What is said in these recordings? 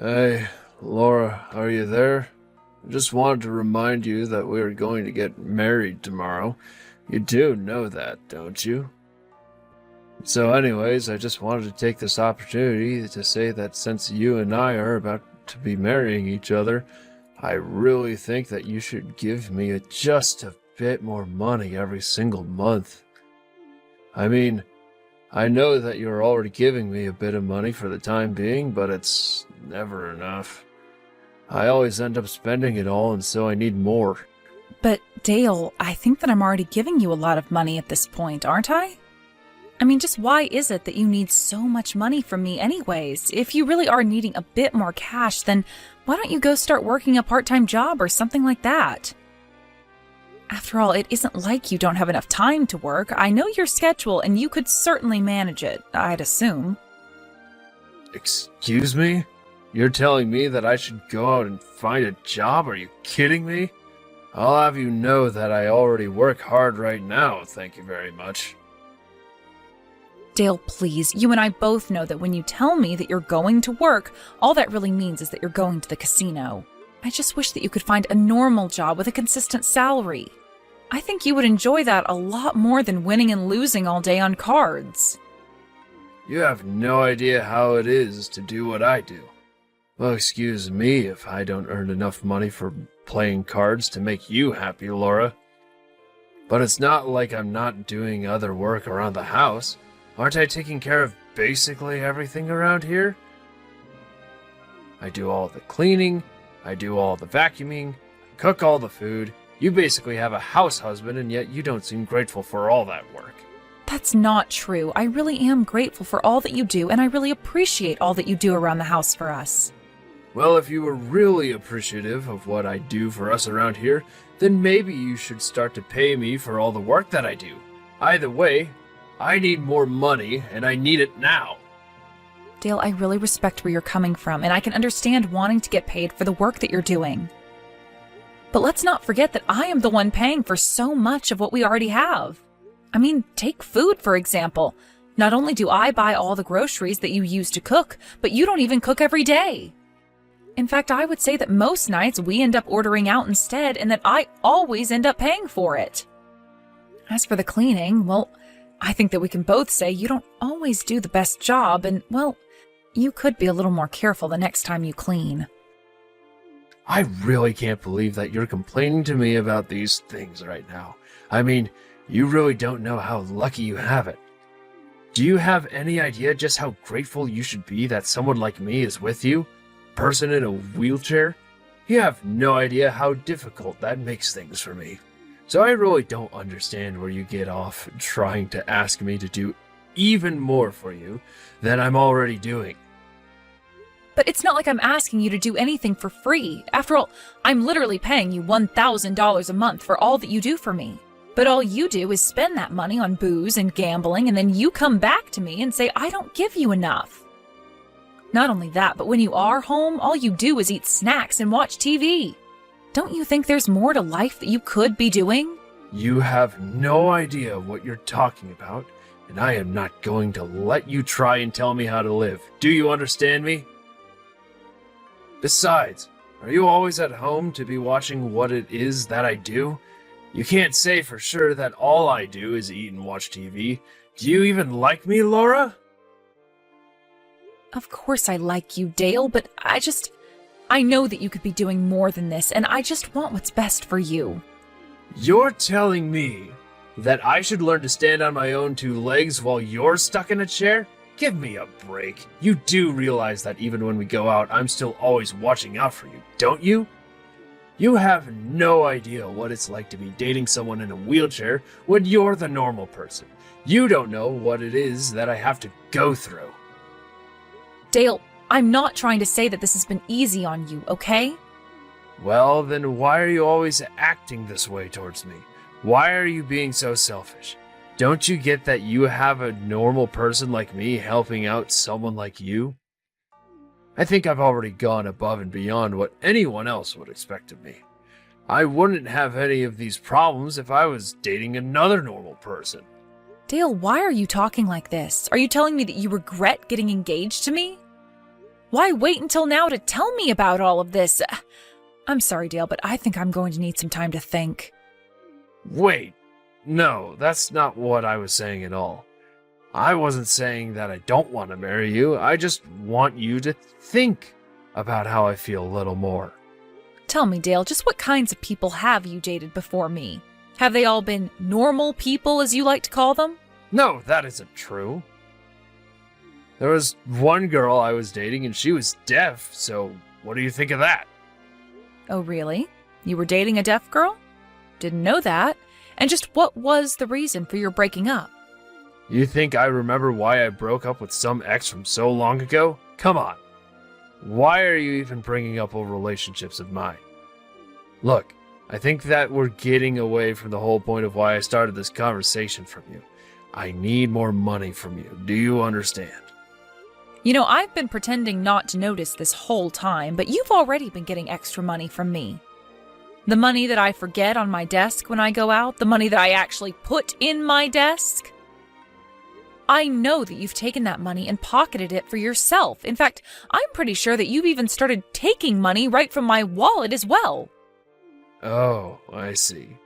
Hey, Laura, are you there? I just wanted to remind you that we are going to get married tomorrow. You do know that, don't you? So anyways, I just wanted to take this opportunity to say that since you and I are about to be marrying each other, I really think that you should give me just a bit more money every single month. I mean, I know that you're already giving me a bit of money for the time being, but it's never enough. I always end up spending it all, and so I need more. But Dale, I think that I'm already giving you a lot of money at this point, aren't I? I mean, just why is it that you need so much money from me anyways? If you really are needing a bit more cash, then why don't you go start working a part-time job or something like that? After all, it isn't like you don't have enough time to work. I know your schedule, and you could certainly manage it, I'd assume. Excuse me? You're telling me that I should go out and find a job? Are you kidding me? I'll have you know that I already work hard right now, thank you very much. Dale, please, you and I both know that when you tell me that you're going to work, all that really means is that you're going to the casino. I just wish that you could find a normal job with a consistent salary. I think you would enjoy that a lot more than winning and losing all day on cards. You have no idea how it is to do what I do. Well, excuse me if I don't earn enough money for playing cards to make you happy, Laura. But it's not like I'm not doing other work around the house. Aren't I taking care of basically everything around here? I do all the cleaning, I do all the vacuuming, cook all the food. You basically have a house husband, and yet you don't seem grateful for all that work. That's not true. I really am grateful for all that you do, and I really appreciate all that you do around the house for us. Well, if you were really appreciative of what I do for us around here, then maybe you should start to pay me for all the work that I do. Either way, I need more money, and I need it now. Dale, I really respect where you're coming from, and I can understand wanting to get paid for the work that you're doing. But let's not forget that I am the one paying for so much of what we already have. I mean, take food, for example. Not only do I buy all the groceries that you use to cook, but you don't even cook every day. In fact, I would say that most nights we end up ordering out instead, and that I always end up paying for it. As for the cleaning, well, I think that we can both say you don't always do the best job, and, well, you could be a little more careful the next time you clean. I really can't believe that you're complaining to me about these things right now. I mean, you really don't know how lucky you have it. Do you have any idea just how grateful you should be that someone like me is with you? Person in a wheelchair? You have no idea how difficult that makes things for me. So I really don't understand where you get off trying to ask me to do even more for you than I'm already doing. But it's not like I'm asking you to do anything for free. After all, I'm literally paying you $1,000 a month for all that you do for me. But all you do is spend that money on booze and gambling, and then you come back to me and say I don't give you enough. Not only that, but when you are home, all you do is eat snacks and watch TV. Don't you think there's more to life that you could be doing? You have no idea what you're talking about, and I am not going to let you try and tell me how to live. Do you understand me? Besides, are you always at home to be watching what it is that I do? You can't say for sure that all I do is eat and watch TV. Do you even like me, Laura? Of course I like you, Dale, but I know that you could be doing more than this, and I just want what's best for you. You're telling me that I should learn to stand on my own two legs while you're stuck in a chair? Give me a break. You do realize that even when we go out, I'm still always watching out for you, don't you? You have no idea what it's like to be dating someone in a wheelchair when you're the normal person. You don't know what it is that I have to go through. Dale, I'm not trying to say that this has been easy on you, okay? Well, then why are you always acting this way towards me? Why are you being so selfish? Don't you get that you have a normal person like me helping out someone like you? I think I've already gone above and beyond what anyone else would expect of me. I wouldn't have any of these problems if I was dating another normal person. Dale, why are you talking like this? Are you telling me that you regret getting engaged to me? Why wait until now to tell me about all of this? I'm sorry, Dale, but I think I'm going to need some time to think. Wait, no, that's not what I was saying at all. I wasn't saying that I don't want to marry you. I just want you to think about how I feel a little more. Tell me, Dale, just what kinds of people have you dated before me? Have they all been normal people, as you like to call them? No, that isn't true. There was one girl I was dating and she was deaf, so what do you think of that? Oh, really? You were dating a deaf girl? Didn't know that. And just what was the reason for your breaking up? You think I remember why I broke up with some ex from so long ago? Come on. Why are you even bringing up old relationships of mine? Look, I think that we're getting away from the whole point of why I started this conversation from you. I need more money from you. Do you understand? You know, I've been pretending not to notice this whole time, but you've already been getting extra money from me. The money that I forget on my desk when I go out, the money that I actually put in my desk. I know that you've taken that money and pocketed it for yourself. In fact, I'm pretty sure that you've even started taking money right from my wallet as well. Oh, I see.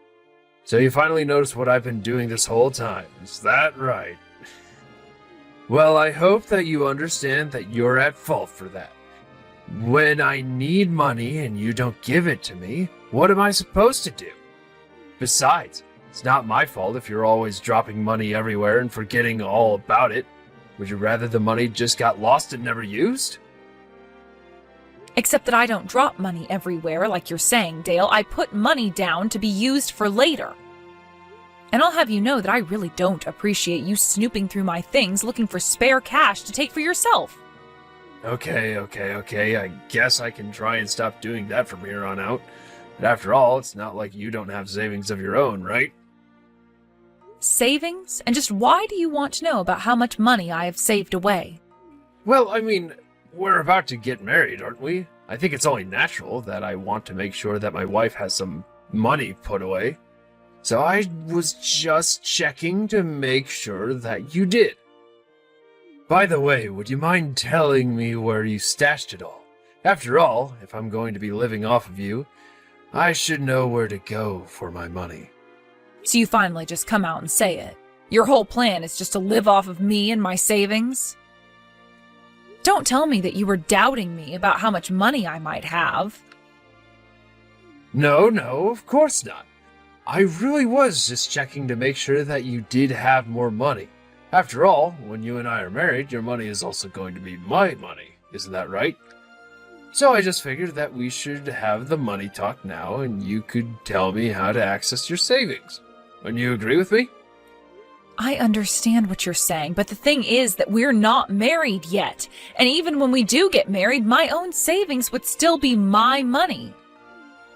So you finally noticed what I've been doing this whole time. Is that right? Well, I hope that you understand that you're at fault for that. When I need money and you don't give it to me, what am I supposed to do? Besides, it's not my fault if you're always dropping money everywhere and forgetting all about it. Would you rather the money just got lost and never used? Except that I don't drop money everywhere like you're saying, Dale. I put money down to be used for later. And I'll have you know that I really don't appreciate you snooping through my things looking for spare cash to take for yourself. Okay. I guess I can try and stop doing that from here on out. But after all, it's not like you don't have savings of your own, right? Savings? And just why do you want to know about how much money I have saved away? Well, I mean, we're about to get married, aren't we? I think it's only natural that I want to make sure that my wife has some money put away. So I was just checking to make sure that you did. By the way, would you mind telling me where you stashed it all? After all, if I'm going to be living off of you, I should know where to go for my money. So you finally just come out and say it. Your whole plan is just to live off of me and my savings? Don't tell me that you were doubting me about how much money I might have. No, of course not. I really was just checking to make sure that you did have more money. After all, when you and I are married, your money is also going to be my money. Isn't that right? So I just figured that we should have the money talk now, and you could tell me how to access your savings. Wouldn't you agree with me? I understand what you're saying, but the thing is that we're not married yet. And even when we do get married, my own savings would still be my money.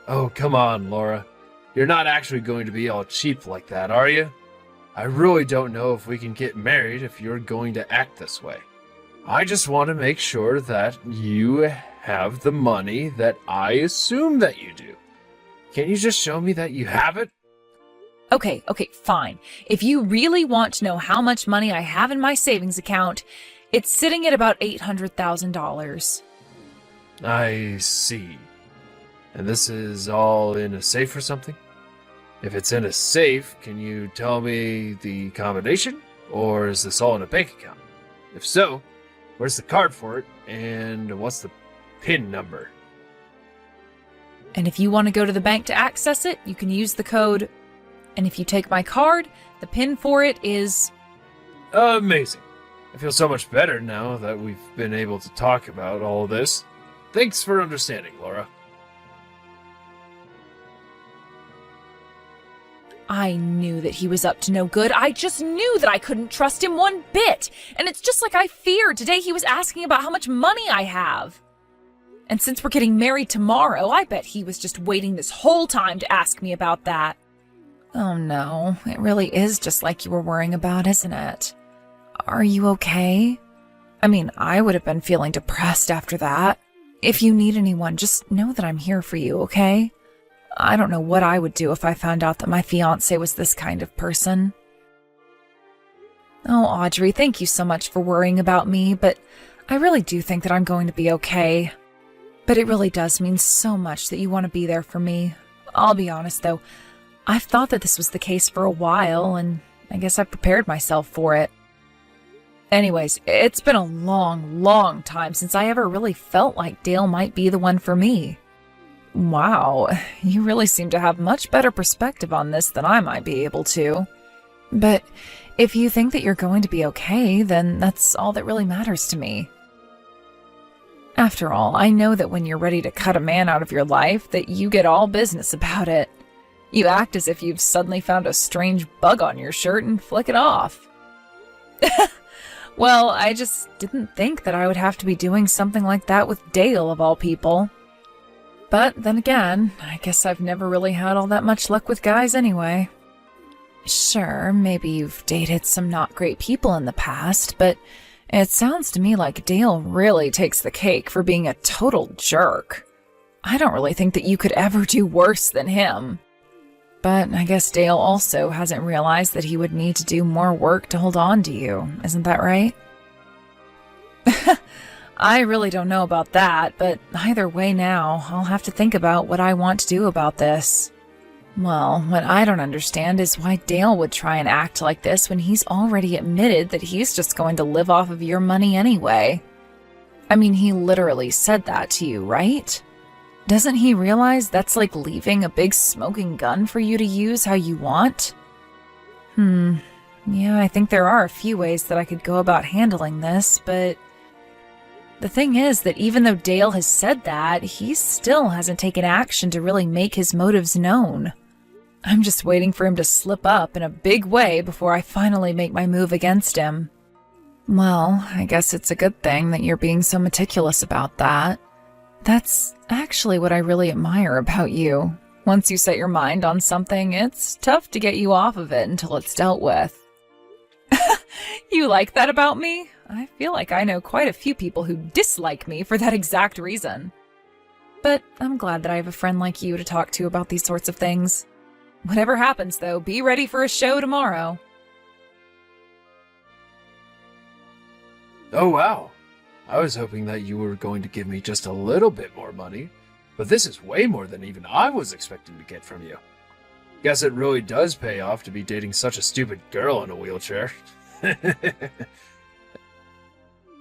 Oh, come on, Laura. You're not actually going to be all cheap like that, are you? I really don't know if we can get married if you're going to act this way. I just want to make sure that you have the money that I assume that you do. Can't you just show me that you have it? Okay, fine. If you really want to know how much money I have in my savings account, it's sitting at about $800,000. I see. And this is all in a safe or something? If it's in a safe, can you tell me the combination? Or is this all in a bank account? If so, where's the card for it? And what's the PIN number? And if you want to go to the bank to access it, you can use the code. And if you take my card, the PIN for it is... Amazing. I feel so much better now that we've been able to talk about all this. Thanks for understanding, Laura. I knew that he was up to no good. I just knew that I couldn't trust him one bit. And it's just like I feared. Today he was asking about how much money I have. And since we're getting married tomorrow, I bet he was just waiting this whole time to ask me about that. Oh no, it really is just like you were worrying about, isn't it? Are you okay? I mean, I would have been feeling depressed after that. If you need anyone, just know that I'm here for you, okay? I don't know what I would do if I found out that my fiancé was this kind of person. Oh, Audrey, thank you so much for worrying about me, but I really do think that I'm going to be okay. But it really does mean so much that you want to be there for me. I'll be honest, though. I've thought that this was the case for a while, and I guess I've prepared myself for it. Anyways, it's been a long, long time since I ever really felt like Dale might be the one for me. Wow, you really seem to have much better perspective on this than I might be able to. But if you think that you're going to be okay, then that's all that really matters to me. After all, I know that when you're ready to cut a man out of your life, that you get all business about it. You act as if you've suddenly found a strange bug on your shirt and flick it off. Well, I just didn't think that I would have to be doing something like that with Dale, of all people. But then again, I guess I've never really had all that much luck with guys anyway. Sure, maybe you've dated some not great people in the past, but it sounds to me like Dale really takes the cake for being a total jerk. I don't really think that you could ever do worse than him. But I guess Dale also hasn't realized that he would need to do more work to hold on to you, isn't that right? I really don't know about that, but either way now, I'll have to think about what I want to do about this. Well, what I don't understand is why Dale would try and act like this when he's already admitted that he's just going to live off of your money anyway. I mean, he literally said that to you, right? Doesn't he realize that's like leaving a big smoking gun for you to use how you want? Yeah, I think there are a few ways that I could go about handling this, but the thing is that even though Dale has said that, he still hasn't taken action to really make his motives known. I'm just waiting for him to slip up in a big way before I finally make my move against him. Well, I guess it's a good thing that you're being so meticulous about that. That's actually what I really admire about you. Once you set your mind on something, it's tough to get you off of it until it's dealt with. You like that about me? I feel like I know quite a few people who dislike me for that exact reason. But I'm glad that I have a friend like you to talk to about these sorts of things. Whatever happens, though, be ready for a show tomorrow. Oh, wow. I was hoping that you were going to give me just a little bit more money, but this is way more than even I was expecting to get from you. Guess it really does pay off to be dating such a stupid girl in a wheelchair.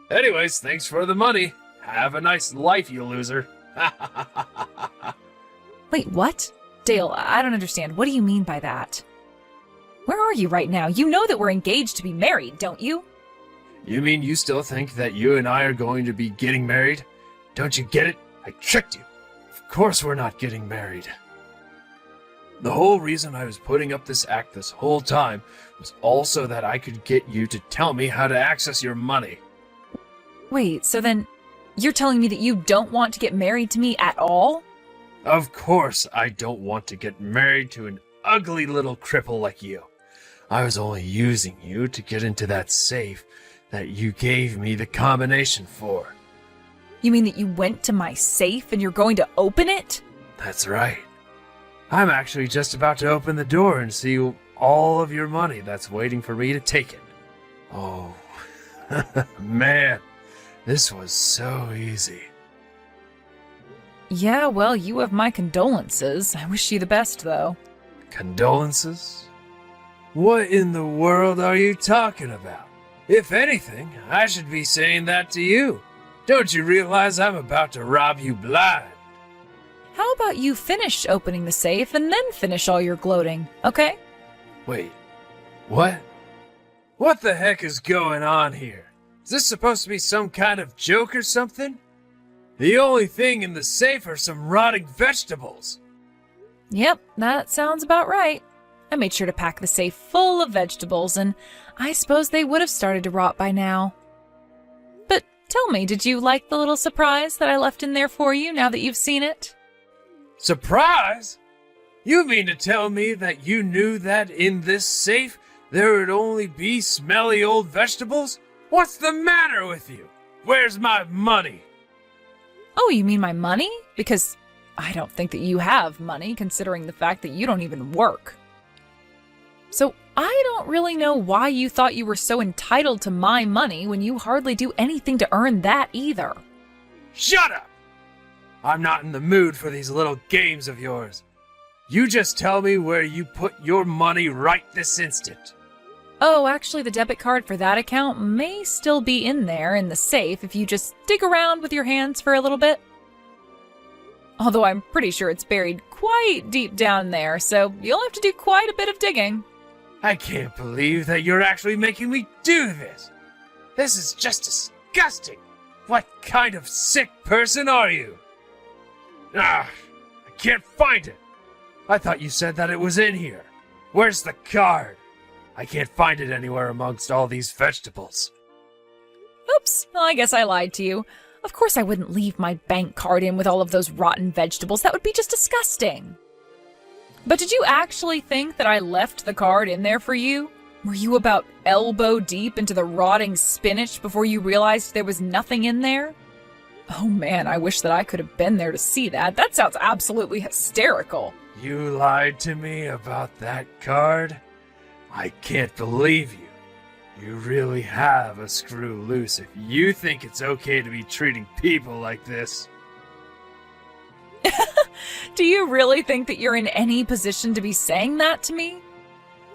Anyways, thanks for the money. Have a nice life, you loser. Wait, what? Dale, I don't understand. What do you mean by that? Where are you right now? You know that we're engaged to be married, don't you? You mean you still think that you and I are going to be getting married? Don't you get it? I tricked you. Of course we're not getting married. The whole reason I was putting up this act this whole time was also that I could get you to tell me how to access your money. Wait, so then you're telling me that you don't want to get married to me at all? Of course I don't want to get married to an ugly little cripple like you. I was only using you to get into that safe that you gave me the combination for. You mean that you went to my safe and you're going to open it? That's right. I'm actually just about to open the door and see all of your money that's waiting for me to take it. Oh, man, this was so easy. Yeah, well, you have my condolences. I wish you the best, though. Condolences? What in the world are you talking about? If anything, I should be saying that to you. Don't you realize I'm about to rob you blind? How about you finish opening the safe and then finish all your gloating, okay? Wait, what? What the heck is going on here? Is this supposed to be some kind of joke or something? The only thing in the safe are some rotting vegetables. Yep, that sounds about right. I made sure to pack the safe full of vegetables, and I suppose they would have started to rot by now. But tell me, did you like the little surprise that I left in there for you now that you've seen it? Surprise? You mean to tell me that you knew that in this safe there would only be smelly old vegetables? What's the matter with you? Where's my money? Oh, you mean my money? Because I don't think that you have money, considering the fact that you don't even work. So I don't really know why you thought you were so entitled to my money when you hardly do anything to earn that either. Shut up! I'm not in the mood for these little games of yours. You just tell me where you put your money right this instant. Oh, actually, the debit card for that account may still be in there in the safe if you just dig around with your hands for a little bit. Although I'm pretty sure it's buried quite deep down there, so you'll have to do quite a bit of digging. I can't believe that you're actually making me do this. This is just disgusting. What kind of sick person are you? I can't find it. I thought you said that it was in here. Where's the card? I can't find it anywhere amongst all these vegetables. Oops, well, I guess I lied to you. Of course I wouldn't leave my bank card in with all of those rotten vegetables. That would be just disgusting. But did you actually think that I left the card in there for you? Were you about elbow deep into the rotting spinach before you realized there was nothing in there? Oh man, I wish that I could have been there to see that. That sounds absolutely hysterical. You lied to me about that card? I can't believe you. You really have a screw loose if you think it's okay to be treating people like this. Do you really think that you're in any position to be saying that to me?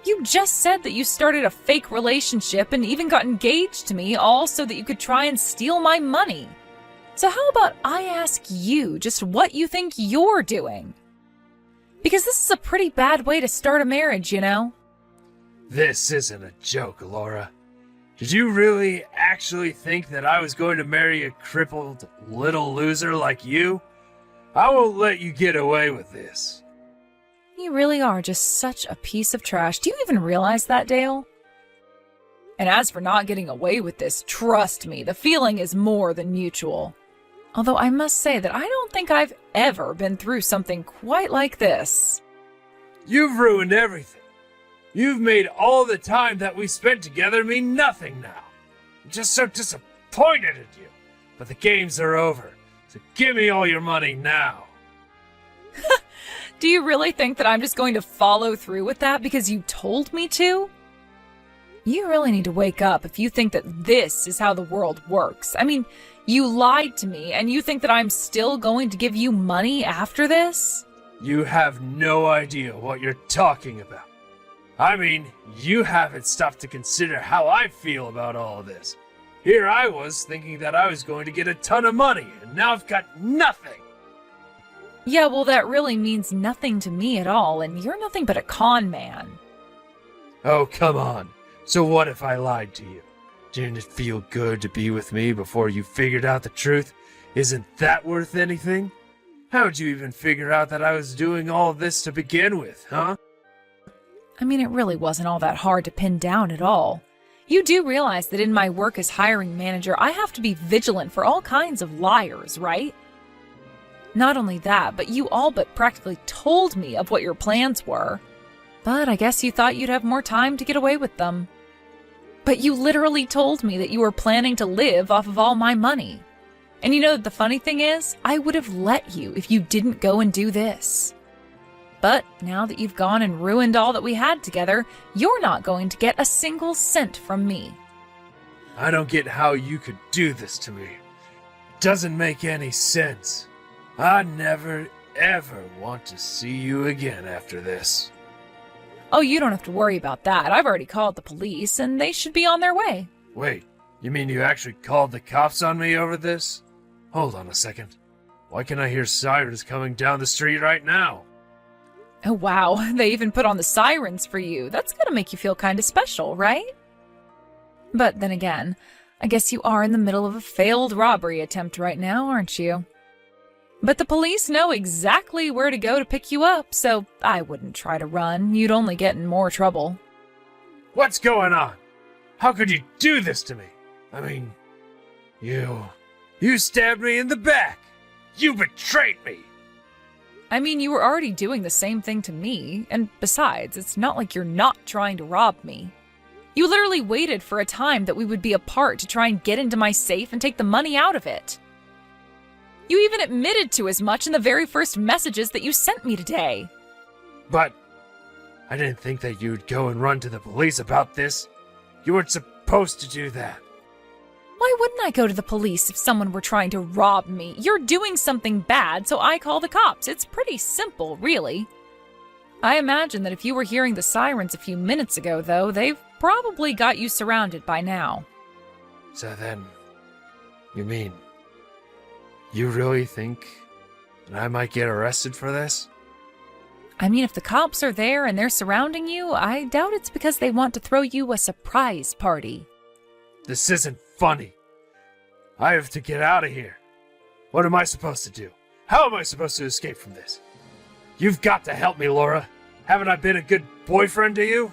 You just said that you started a fake relationship and even got engaged to me, all so that you could try and steal my money. So how about I ask you just what you think you're doing? Because this is a pretty bad way to start a marriage, you know? This isn't a joke, Laura. Did you really actually think that I was going to marry a crippled little loser like you? I won't let you get away with this. You really are just such a piece of trash. Do you even realize that, Dale? And as for not getting away with this, trust me, the feeling is more than mutual. Although I must say that I don't think I've ever been through something quite like this. You've ruined everything. You've made all the time that we spent together mean nothing now. I'm just so disappointed at you. But the games are over, so give me all your money now. Do you really think that I'm just going to follow through with that because you told me to? You really need to wake up if you think that this is how the world works. I mean, you lied to me and you think that I'm still going to give you money after this? You have no idea what you're talking about. I mean, you haven't stopped to consider how I feel about all of this. Here I was thinking that I was going to get a ton of money, and now I've got nothing. Yeah, well, that really means nothing to me at all, and you're nothing but a con man. Oh, come on. So what if I lied to you? Didn't it feel good to be with me before you figured out the truth? Isn't that worth anything? How'd you even figure out that I was doing all this to begin with, huh? I mean, it really wasn't all that hard to pin down at all. You do realize that in my work as hiring manager, I have to be vigilant for all kinds of liars, right? Not only that, but you all but practically told me of what your plans were. But I guess you thought you'd have more time to get away with them. But you literally told me that you were planning to live off of all my money. And you know the funny thing is, I would have let you if you didn't go and do this. But now that you've gone and ruined all that we had together, you're not going to get a single cent from me. I don't get how you could do this to me. It doesn't make any sense. I never, ever want to see you again after this. Oh, you don't have to worry about that. I've already called the police, and they should be on their way. Wait, you mean you actually called the cops on me over this? Hold on a second. Why can I hear sirens coming down the street right now? Oh, wow. They even put on the sirens for you. That's gotta make you feel kind of special, right? But then again, I guess you are in the middle of a failed robbery attempt right now, aren't you? But the police know exactly where to go to pick you up, so I wouldn't try to run. You'd only get in more trouble. What's going on? How could you do this to me? I mean, you stabbed me in the back. You betrayed me. I mean, you were already doing the same thing to me, and besides, it's not like you're not trying to rob me. You literally waited for a time that we would be apart to try and get into my safe and take the money out of it. You even admitted to as much in the very first messages that you sent me today. But I didn't think that you'd go and run to the police about this. You weren't supposed to do that. Why wouldn't I go to the police if someone were trying to rob me? You're doing something bad, so I call the cops. It's pretty simple, really. I imagine that if you were hearing the sirens a few minutes ago, though, they've probably got you surrounded by now. So then, you mean, you really think that I might get arrested for this? I mean, if the cops are there and they're surrounding you, I doubt it's because they want to throw you a surprise party. This isn't funny. I have to get out of here. What am I supposed to do? How am I supposed to escape from this? You've got to help me, Laura. Haven't I been a good boyfriend to you?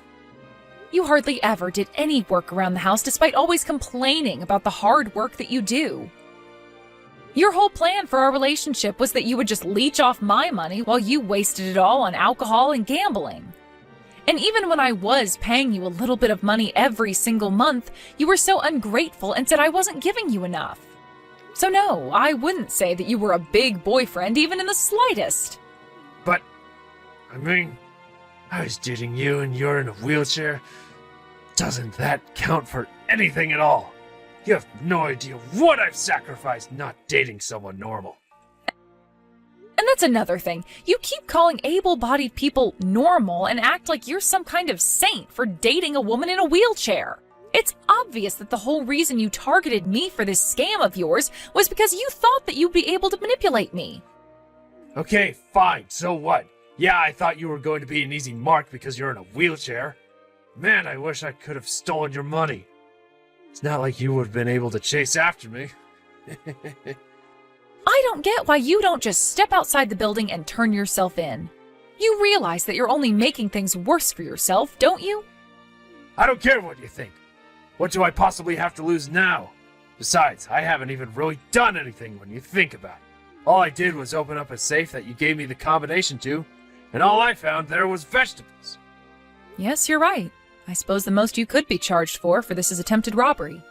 You hardly ever did any work around the house despite always complaining about the hard work that you do. Your whole plan for our relationship was that you would just leech off my money while you wasted it all on alcohol and gambling. And even when I was paying you a little bit of money every single month, you were so ungrateful and said I wasn't giving you enough. So no, I wouldn't say that you were a big boyfriend even in the slightest. But, I mean, I was dating you and you're in a wheelchair. Doesn't that count for anything at all? You have no idea what I've sacrificed not dating someone normal. And that's another thing. You keep calling able-bodied people normal and act like you're some kind of saint for dating a woman in a wheelchair. It's obvious that the whole reason you targeted me for this scam of yours was because you thought that you'd be able to manipulate me. Okay, fine, so what? Yeah, I thought you were going to be an easy mark because you're in a wheelchair. Man, I wish I could have stolen your money. It's not like you would have been able to chase after me. I don't get why you don't just step outside the building and turn yourself in. You realize that you're only making things worse for yourself, don't you? I don't care what you think. What do I possibly have to lose now? Besides, I haven't even really done anything when you think about it. All I did was open up a safe that you gave me the combination to, and all I found there was vegetables. Yes, you're right. I suppose the most you could be charged for this is attempted robbery.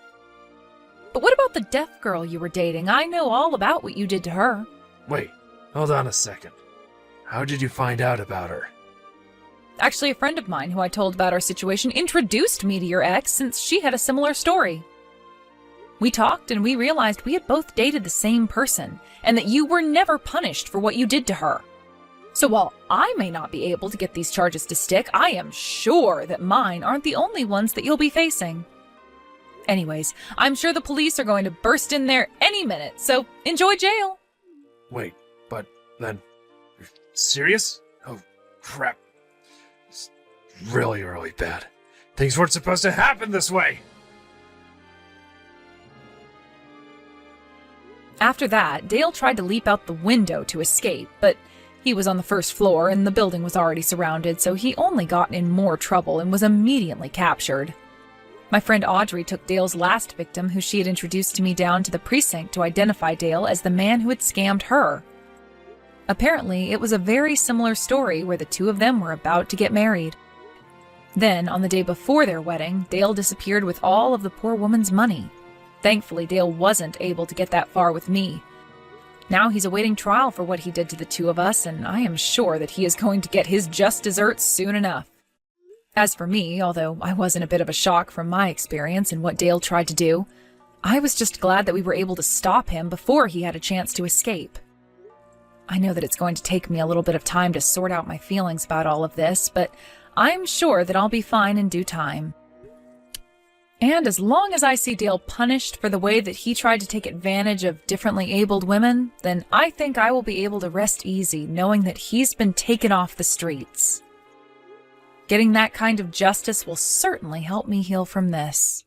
But what about the deaf girl you were dating? I know all about what you did to her. Wait, hold on a second. How did you find out about her? Actually, a friend of mine who I told about our situation introduced me to your ex since she had a similar story. We talked and we realized we had both dated the same person and that you were never punished for what you did to her. So while I may not be able to get these charges to stick, I am sure that mine aren't the only ones that you'll be facing. Anyways, I'm sure the police are going to burst in there any minute, so enjoy jail. Wait, but then, you're serious? Oh, crap. It's really, really bad. Things weren't supposed to happen this way. After that, Dale tried to leap out the window to escape, but he was on the first floor and the building was already surrounded, so he only got in more trouble and was immediately captured. My friend Audrey took Dale's last victim, who she had introduced to me, down to the precinct to identify Dale as the man who had scammed her. Apparently, it was a very similar story where the two of them were about to get married. Then, on the day before their wedding, Dale disappeared with all of the poor woman's money. Thankfully, Dale wasn't able to get that far with me. Now he's awaiting trial for what he did to the two of us, and I am sure that he is going to get his just desserts soon enough. As for me, although I was in a bit of a shock from my experience and what Dale tried to do, I was just glad that we were able to stop him before he had a chance to escape. I know that it's going to take me a little bit of time to sort out my feelings about all of this, but I'm sure that I'll be fine in due time. And as long as I see Dale punished for the way that he tried to take advantage of differently abled women, then I think I will be able to rest easy knowing that he's been taken off the streets. Getting that kind of justice will certainly help me heal from this.